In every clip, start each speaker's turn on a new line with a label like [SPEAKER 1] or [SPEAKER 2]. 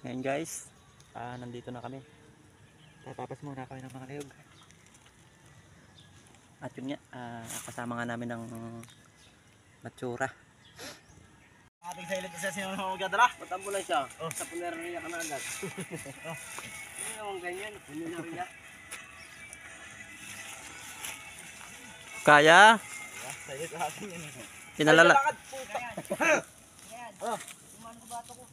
[SPEAKER 1] Ngayon guys, nandito na kami. Tatapas muna kami ng mga niyog. At yun nga, kasama nga namin ng matsura.
[SPEAKER 2] Ating silent isa siya naman magdadala. Matambo lang siya. Sa punerya ka na agad. Hindi naman ganyan. Punerya.
[SPEAKER 1] Kaya?
[SPEAKER 2] Silent ating yan.
[SPEAKER 1] Pinalala.
[SPEAKER 2] Kumano ko bato ko.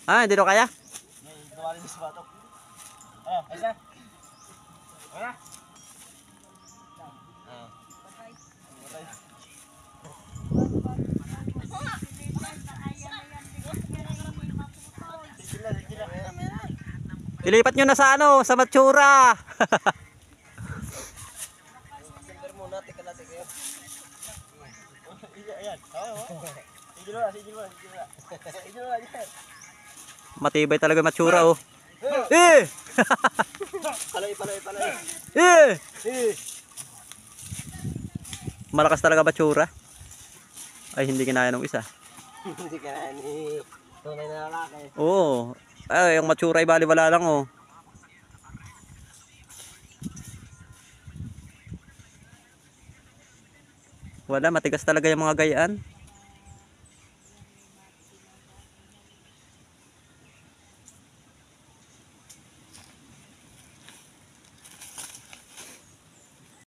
[SPEAKER 1] Hindi daw kaya?
[SPEAKER 2] Nawali mo sa batok. Isa. Wala.
[SPEAKER 1] Ilipat nyo na sa sa matsura.
[SPEAKER 2] Silver muna, tika natin kayo. Ayan. Sige mo.
[SPEAKER 1] Matibay talaga yung matsura oh.
[SPEAKER 2] Palay.
[SPEAKER 1] Malakas talaga matsura. Ay hindi kinaya ng isa.
[SPEAKER 2] Hindi ka na ni tunay na lalaki.
[SPEAKER 1] Oo. Yung matsura ay baliwala lang oh. Wala, matigas talaga yung mga gayaan.